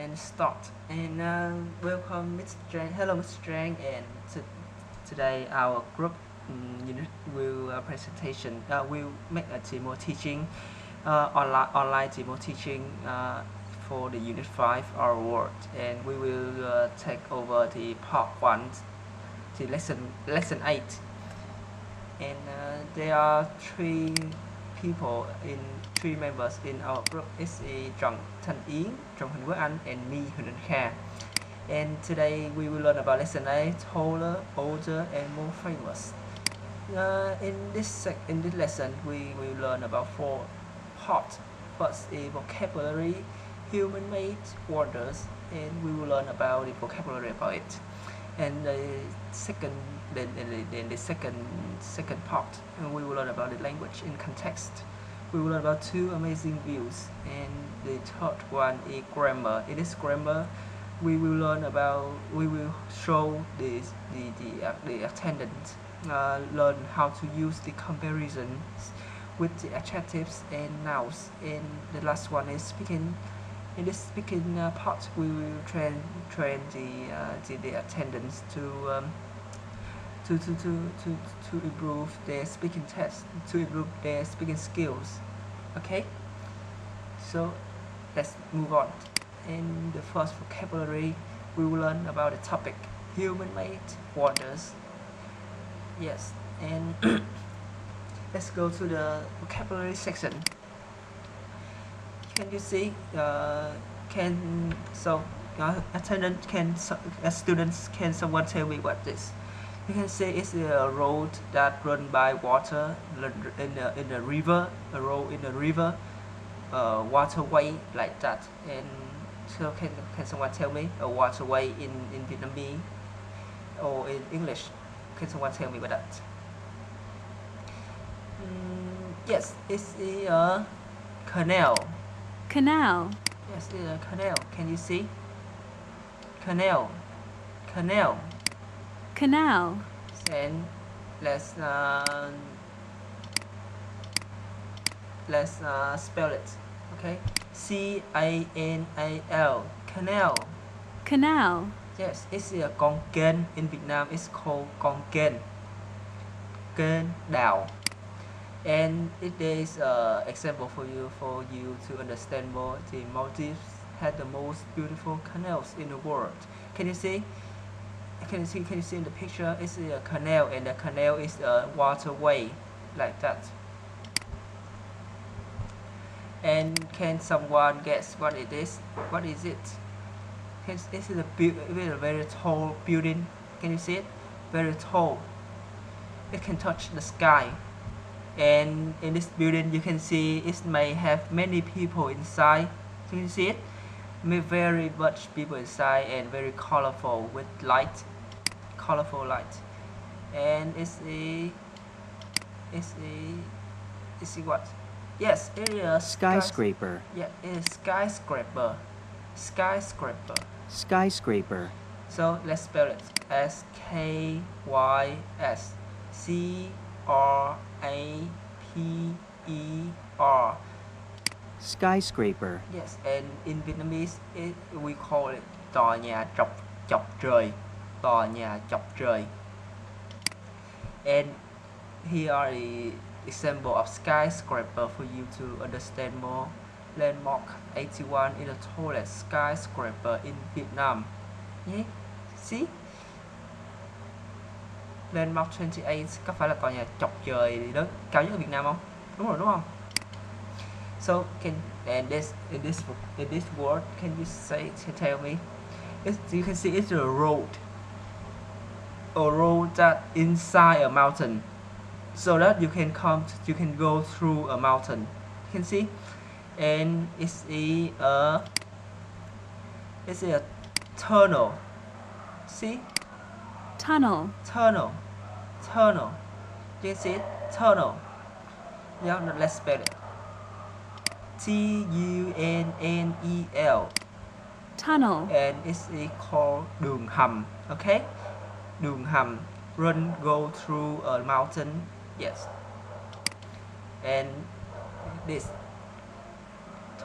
and start. And welcome, Mr. Trang. Hello, Mr. Trang. And today our group unit will presentation. Will make a demo teaching, online demo teaching for the Unit 5 our word. And we will take over the part 1, the lesson 8. And there are three members in our group. It's Trần Thanh Yến, Trần Huỳnh Quế Anh, and me, Huỳnh Anh Kha. And today we will learn about lesson 8, taller, older, and more famous. In this lesson, we will learn about 4 parts. First is vocabulary, human-made wonders, and we will learn about the vocabulary about it. And the second part, we will learn about the language in context. We will learn about 2 amazing views, and the third one is grammar. In this grammar, we will show the attendant learn how to use the comparisons with the adjectives and nouns. And the last one is speaking. In this speaking part, we will train the attendants to improve their speaking test, to improve their speaking skills. Okay, so let's move on. In the first vocabulary, we will learn about the topic human-made wonders. Yes, and let's go to the vocabulary section. Can you see? Students, can someone tell me what this? You can say it's a road that run by water in a river, a road in a river, waterway like that. And so can someone tell me a waterway in Vietnamese or in English? Can someone tell me about that? Yes, it's a canal. Canal. Yes, it's a canal. Can you see? Canal. Canal. Canal. And let's spell it. Okay, C-A-N-A-L. Canal. Canal. Yes, it's a con kênh. In Vietnam, it's called con kênh. Kênh đào. And it is an example for you to understand more. The Maldives had the most beautiful canals in the world. Can you see? Can you see in the picture? It's a canal, and the canal is a waterway like that. And can someone guess what it is? What is it? This is a very tall building. Can you see it? Very tall. It can touch the sky. And in this building, you can see it may have many people inside. Can you see it? Very much people inside, and very colorful with light. Colorful light. And it's what? Yes, it is a skyscraper. Yeah, it is skyscraper. Skyscraper. Skyscraper. So let's spell it. S-K-Y-S C-R-A-P-E-R. Skyscraper. Yes, and in Vietnamese we call it tòa nhà chọc trời. Tòa nhà chọc trời. And here are the example of skyscraper for you to understand more. Landmark 81 is the tallest skyscraper in Vietnam. Yeah. See? Landmark 28 có phải là tòa nhà chọc trời đó cao nhất ở Việt Nam không? Đúng rồi, đúng không? So in this word, can you tell me? You can see it's a road that inside a mountain, so that you can go through a mountain. You can see, and it's a tunnel. See? Tunnel. Tunnel. You can see it? Tunnel. Yeah, now let's spell it. T-U-N-N-E-L. Tunnel. And it's called đường hầm. Okay? Đường hầm. Go through a mountain. Yes. And this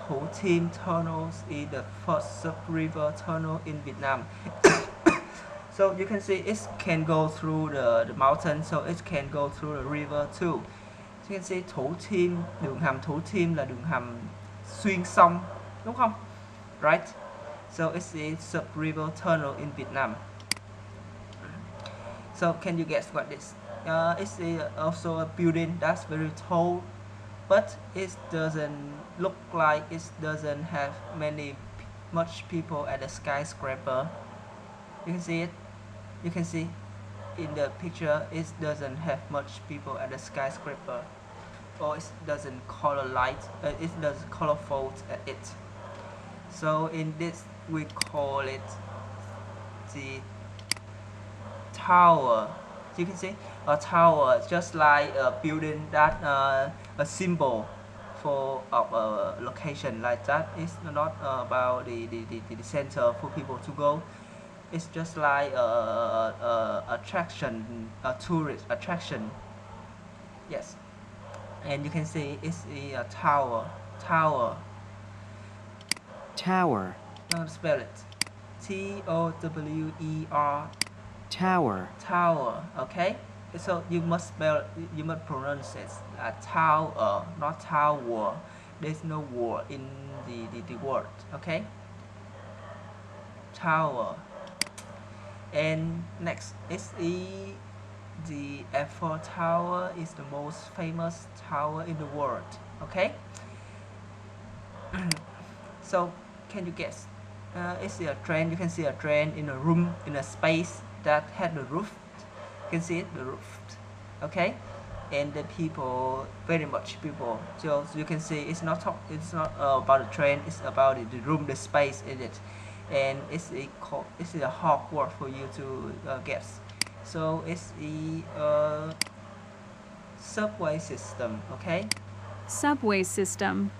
Ho Tim Tunnel is the first sub-river tunnel in Vietnam. So you can see it can go through the mountain, so it can go through the river too. So you can see Thủ Thiêm, đường hầm Thủ Thiêm là đường hầm xuyên sông, đúng không? Right? So it's a sub-river tunnel in Vietnam. So can you guess what this? It's also a building that's very tall, but it doesn't look like it doesn't have much people at the skyscraper. You can see it. You can see in the picture it doesn't have much people at the skyscraper, or it doesn't color light. It doesn't colorful at it. So in this we call it the tower. You can see a tower, just like a building that a symbol for of a location like that. It's not about the center for people to go. It's just like a attraction, a tourist attraction. Yes, and you can see it's a tower. Tower. Tower. Now spell it. Tower. Tower. Tower. Okay. So you must spell. You must pronounce it tower, not tower. There's no war in the word. Okay. Tower. And next is the Eiffel Tower is the most famous tower in the world. Okay. So can you guess? It's a train. You can see a train in a room, in a space that had the roof. You can see it, the roof. Okay. And the people, very much people. So you can see it's not about the train. It's about the room, the space in it. And it's a hard word for you to guess. So it's a subway system. Okay. Subway system.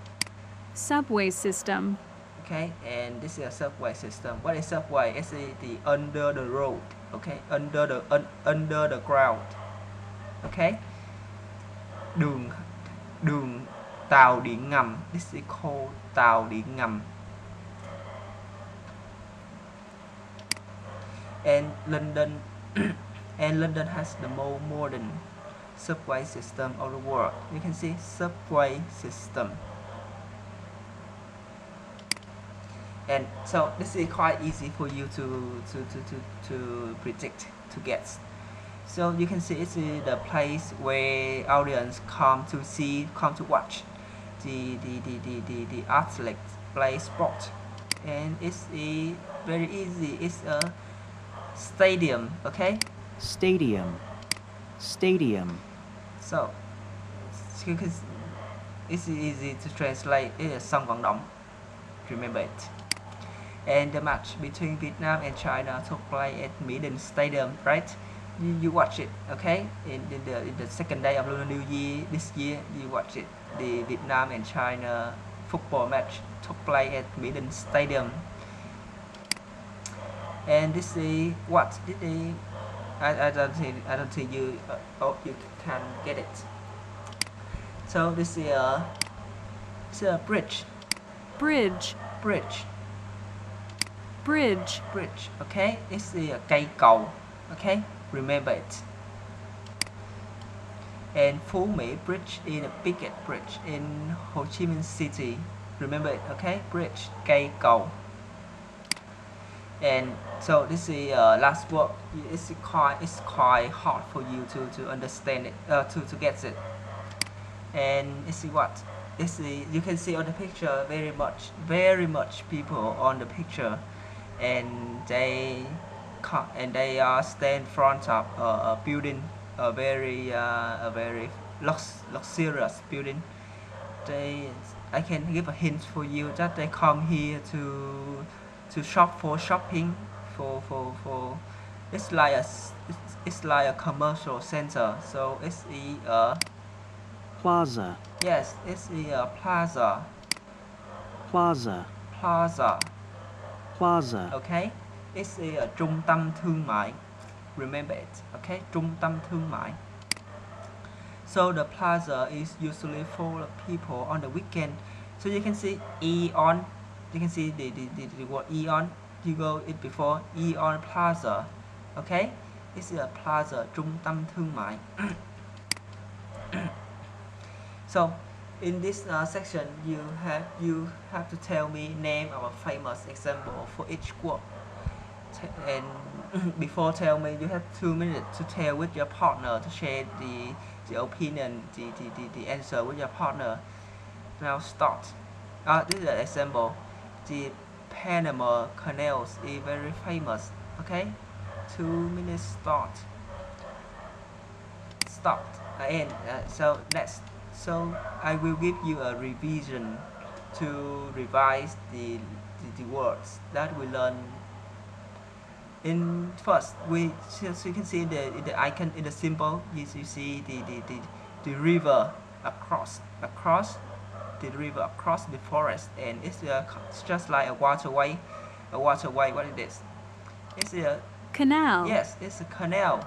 Subway system. Okay, and this is a subway system. What is subway? It's the under the road. Okay, under the ground. Okay. Đường tàu điện ngầm. This is called tàu điện ngầm. And London has the more modern subway system of the world. You can see subway system. And so this is quite easy for you to predict, to guess. So you can see it's the place where audience come to watch the athletes play sport. And it's very easy. It's a stadium. Okay. Stadium. Stadium. So it's easy to translate. It's sân vận động. Remember it. And the match between Vietnam and China took place at Mỹ Stadium, right? You watch it, okay? In the second day of Lunar New Year this year, you watch it. The Vietnam and China football match took place at Mỹ Stadium. And this is what did they? I don't think you you can get it. So this is a bridge. Bridge. Bridge. Bridge. Bridge. Okay, it's a cây cầu. Okay, remember it. And Phú Mỹ Bridge is the biggest bridge in Ho Chi Minh City. Remember it. Okay, bridge, cây cầu. And so this is last word. It's quite hard for you to understand it, to get it. And it's what? You can see on the picture very much people on the picture, and they stand in front of a building, a very luxurious building. I can give a hint for you that they come here to shop for shopping for it's like a commercial center. So it's a Plaza. yes, it's a plaza. Plaza. Plaza. Plaza. Okay, it's a trung tâm thương mại. Remember it. Okay, trung tâm thương mại. So the plaza is usually full of people on the weekend, So you can see Eon. You can see the word Eon. You go it before Eon Plaza. Okay, it's a plaza, trung tâm thương mại. So in this section, you have to tell me name of a famous example for each word. And before tell me, you have 2 minutes to tell with your partner to share the opinion, the answer with your partner. Now start. This is an example. The Panama Canals is very famous. Okay, 2 minutes start. Stop. And so next. So I will give you a revision to revise the words that we learn. In first, so you can see the icon in the symbol. You see the river across the river across the forest, and it's just like a waterway. What it is? It's a Canal. Yes, it's a canal.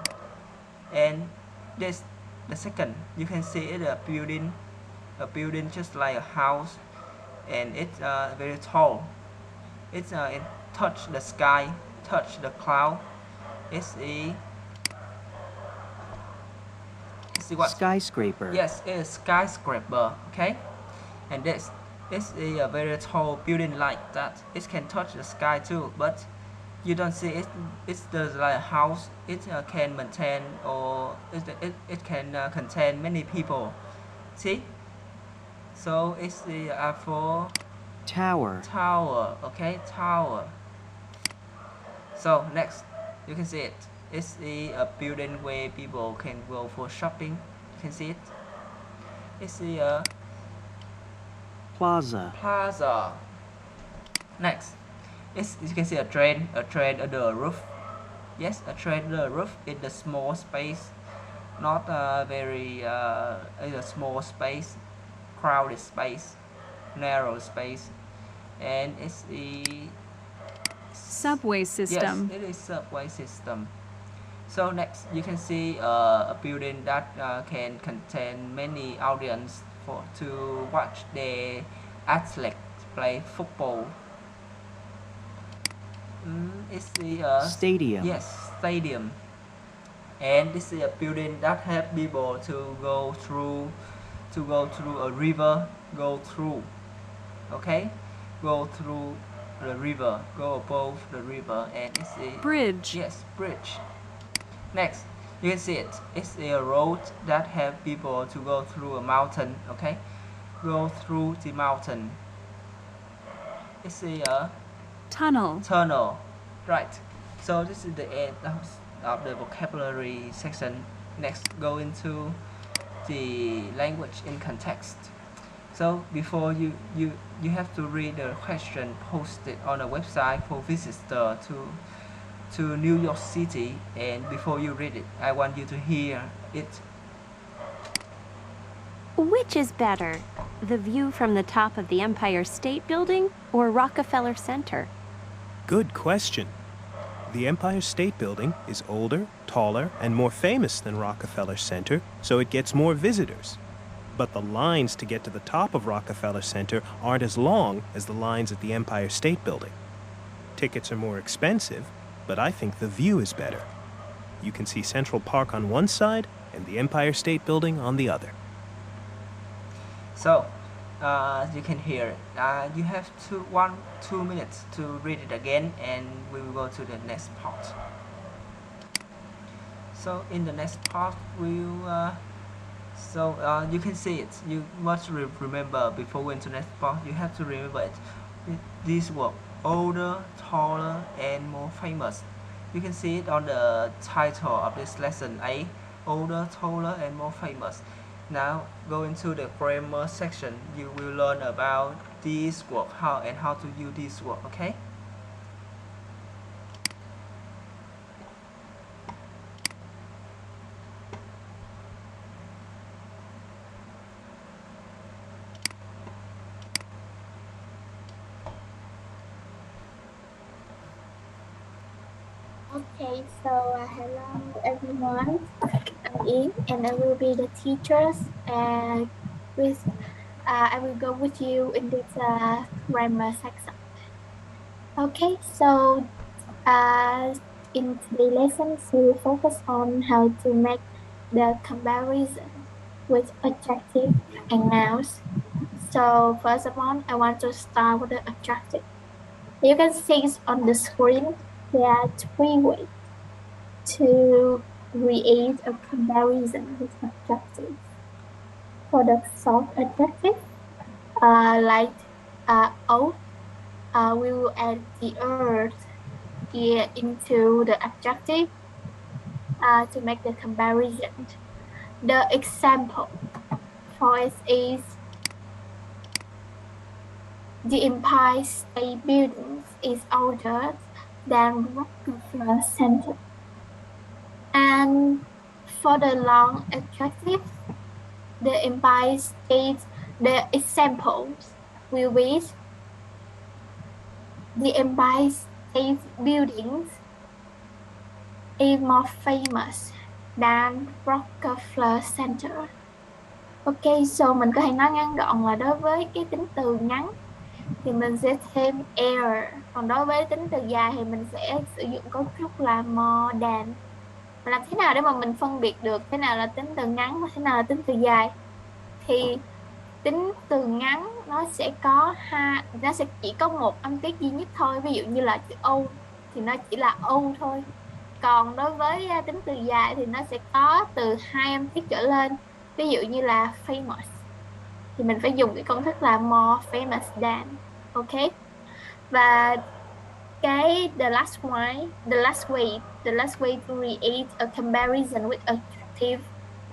And this the second. You can see it's a building just like a house, and it's very tall. It touch the sky, touch the cloud. It's what? Skyscraper. Yes, it's a skyscraper. Okay, and this is a very tall building like that. It can touch the sky too, but you don't see it. It's just like a house. It can maintain, or it can contain many people. See? So it's the for Tower. tower. Okay, tower. So next, you can see it. It's a building where people can go for shopping. You can see it. It's a Plaza. Next, you can see a train on the roof. Yes, a train on the roof in the small space, not very in a small space, crowded space, narrow space, and it's the Subway system. Yes, it is subway system. So next, you can see a building that can contain many audience to watch the athletes play football. It's the Stadium. Yes, stadium. And this is a building that help people to go through a river, okay, go through the river, go above the river, and it's a Bridge. Yes, bridge. Next, you can see it. It's a road that help people to go through a mountain. Okay, go through the mountain. It's a Tunnel. Right. So this is the end of the vocabulary section. Next, go into the language in context. So before you have to read the question posted on a website for visitor to New York City, and before you read it, I want you to hear it. Which is better, the view from the top of the Empire State Building or Rockefeller Center? Good question. The Empire State Building is older, taller, and more famous than Rockefeller Center, so it gets more visitors. But the lines to get to the top of Rockefeller Center aren't as long as the lines at the Empire State Building. Tickets are more expensive, but I think the view is better. You can see Central Park on one side and the Empire State Building on the other. So, you can hear it. You have 2 minutes to read it again, and we will go to the next part. So, in the next part, you can see it. You must remember before going to the next part. You have to remember it. These words: older, taller, and more famous. You can see it on the title of this lesson: older, taller, and more famous. Now, go into the grammar section. You will learn about these words, how to use these words. Okay. Okay, so hello everyone. I'm Yến, and I will be the teachers with I will go with you in this grammar section. Okay, so in today's lessons, we will focus on how to make the comparison with adjective and nouns. So first of all, I want to start with the adjective. You can see on the screen, there are 3 ways to create a comparison with adjectives. For the soft adjective, like old, we will add the earth here into the adjective to make the comparison. The example for it is the Empire State Building is older than Rockefeller Center. And for the long adjective, the Empire State, the examples will be the Empire State Buildings is more famous than Rockefeller Center. Ok, so mình có thể nói ngắn gọn là đối với cái tính từ ngắn thì mình sẽ thêm er. Còn đối với tính từ dài thì mình sẽ sử dụng cấu trúc là more than. Làm thế nào để mà mình phân biệt được thế nào là tính từ ngắn và thế nào là tính từ dài? Thì tính từ ngắn nó sẽ chỉ có một âm tiết duy nhất thôi. Ví dụ như là chữ O thì nó chỉ là O thôi. Còn đối với tính từ dài thì nó sẽ có từ 2 âm tiết trở lên. Ví dụ như là famous thì mình phải dùng cái công thức là more famous than. Ok. Và cái the last way to create a comparison with adjective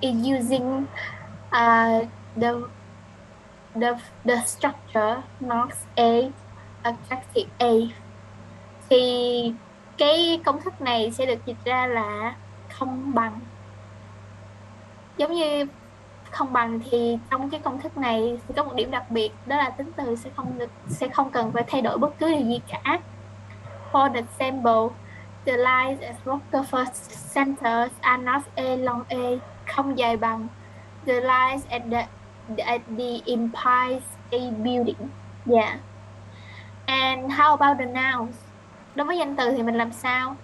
is using the structure marks A adjective A. Thì cái công thức này sẽ được dịch ra là không bằng. Giống như không bằng thì trong cái công thức này sẽ có một điểm đặc biệt, đó là tính từ sẽ không cần phải thay đổi bất cứ điều gì cả. For example, the lines at Rockefeller Center are not A long A, không dài bằng the lines at the Empire State Building. Yeah. And how about the nouns? Đối với danh từ thì mình làm sao?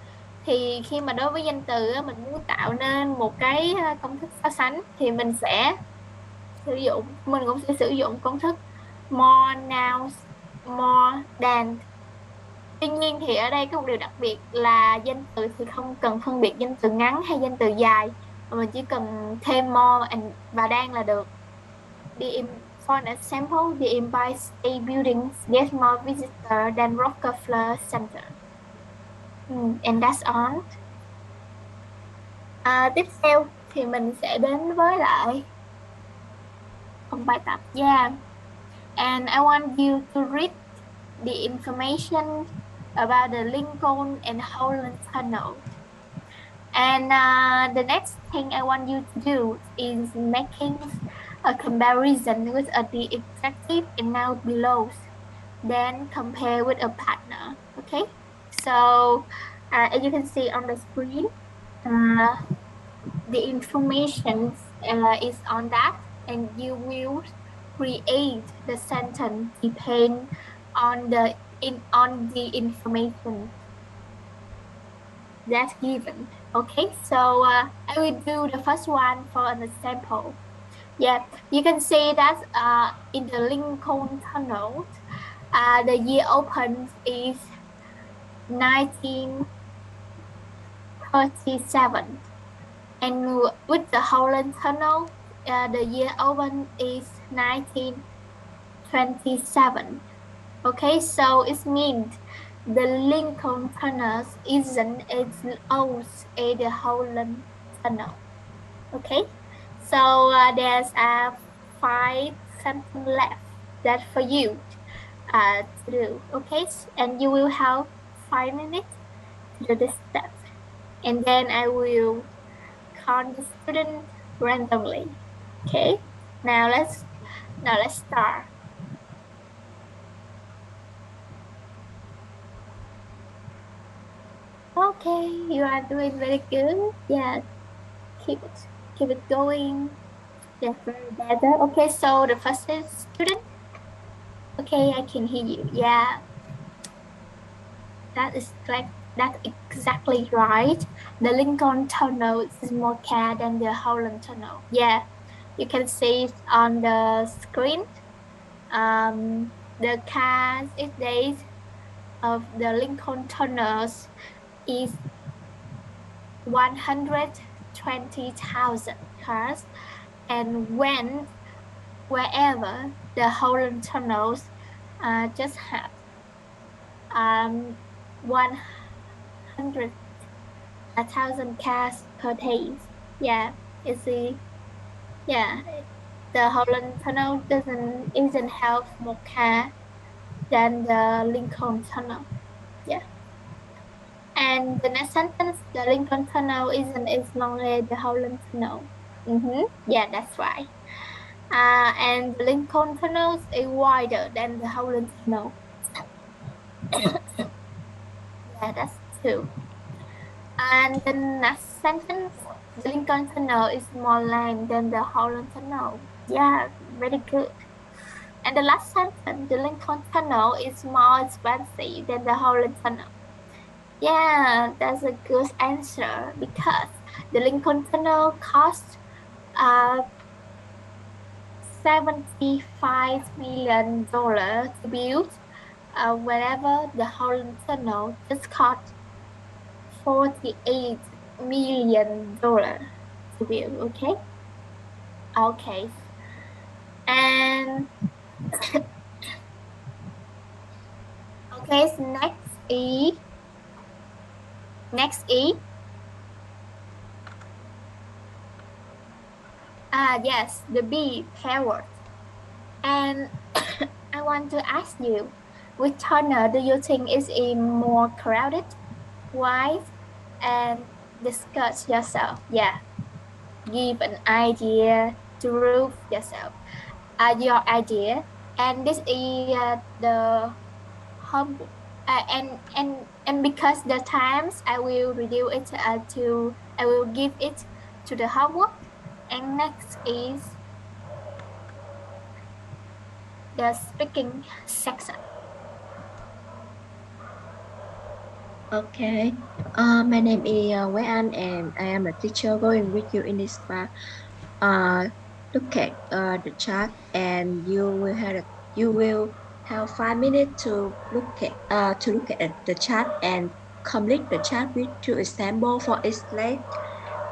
Thì khi mà đối với danh từ mình muốn tạo nên một cái công thức so sánh thì mình cũng sẽ sử dụng công thức more nouns more than. Tuy nhiên thì ở đây có một điều đặc biệt là danh từ thì không cần phân biệt danh từ ngắn hay danh từ dài, mà mình chỉ cần thêm more và than là được. For an example, the Empire State Building gets more visitors than Rockefeller Center. And that's all. Tiếp theo thì mình sẽ đến với lại phần bài tập. Yeah. And I want you to read the information about the Lincoln and Holland Tunnel. And the next thing I want you to do is making a comparison with the adjective and noun below. Then compare with a partner. Okay? So, as you can see on the screen, the information is on that, and you will create the sentence depend on the information that's given. Okay, so I will do the first one for an example. Yeah, you can see that in the Lincoln Tunnel, the year opened is 1937, and with the Holland Tunnel, the year opened is 1927. Okay, so it means the Lincoln Tunnel isn't as old as the Holland Tunnel. Okay, so there's 5 sentences left that for you to do. Okay, and you will have 5 minutes to do this step, and then I will count the student randomly. Okay, now let's start. Okay, you are doing very good. Yeah, keep it going. Yes, very better. Okay, so the first student. Okay, I can hear you. Yeah, that's exactly right. The Lincoln Tunnel is more car than the Holland Tunnel. Yeah, you can see it on the screen. The cars these days of the Lincoln tunnels is 120,000 cars and went wherever the Holland tunnels just had 100,000 cars per day. Yeah, you see, yeah, the Holland tunnel isn't have more car than the Lincoln tunnel. Yeah. And the next sentence, the Lincoln Tunnel isn't as long as the Holland Tunnel. Yeah, that's right. And the Lincoln Tunnel is wider than the Holland Tunnel. Yeah, that's true. And the next sentence, the Lincoln Tunnel is more land than the Holland Tunnel. Yeah, very good. And the last sentence, the Lincoln Tunnel is more expensive than the Holland Tunnel. Yeah, that's a good answer because the Lincoln Tunnel cost $75 million to build, wherever the Holland Tunnel just cost $48 million to build. Okay. Okay. And okay, so next E. Yes, the B, powered. And I want to ask you, which tunnel do you think is more crowded? Why? And discuss yourself. Yeah, give an idea to prove yourself. Your idea. And this is the home. And because the times I will reduce it I will give it to the homework. And next is the speaking section. Okay, my name is Quế Anh and I am a teacher going with you in this class. Look at the chart and you will have 5 minutes to look at the chart and complete the chart with 2 examples for each slide.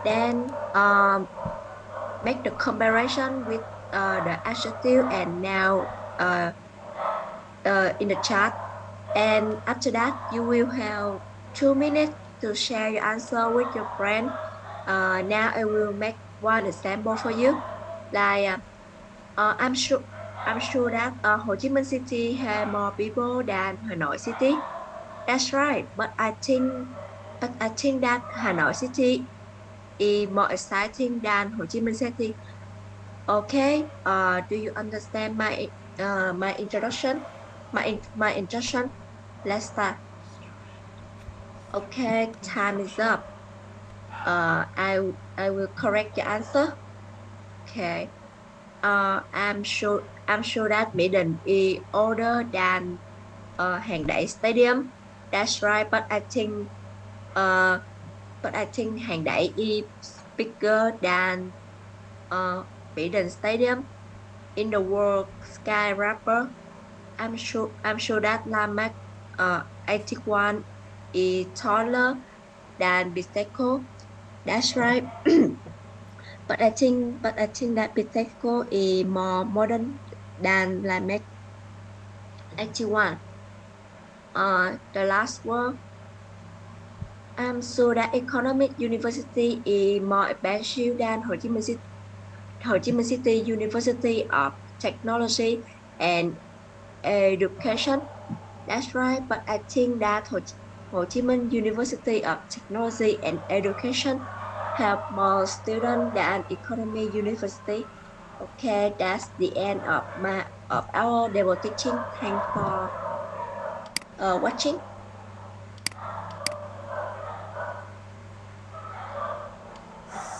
Then make the comparison with the adjective and noun in the chart. And after that, you will have 2 minutes to share your answer with your friend. Now I will make one example for you. Like I'm sure that Ho Chi Minh City has more people than Hanoi City. That's right, but I think that Hanoi City is more exciting than Ho Chi Minh City. Okay, do you understand my introduction? My introduction. Let's start. Okay, time is up. I will correct your answer. Okay. I'm sure that Mỹ Đình is older than Hàng Đẩy Stadium. That's right, but I think Hàng Đẩy is bigger than Mỹ Đình Stadium. In the world skyscraper, I'm sure that Landmark 81 is taller than Bitexco. That's right. But I think that Bitexco is more modern than Landmark 81. The last one. I'm sure that Economic University is more expensive than Ho Chi Minh City University of Technology and Education. That's right, but I think that Ho Chi Minh University of Technology and Education have more students than Economy University. Okay, that's the end of our demo teaching. Thanks for watching.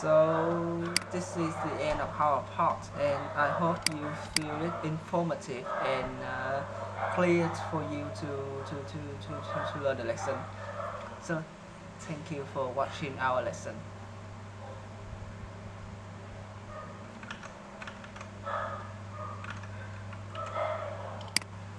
So this is the end of our part, and I hope you feel it informative and clear for you to learn the lesson. So thank you for watching our lesson.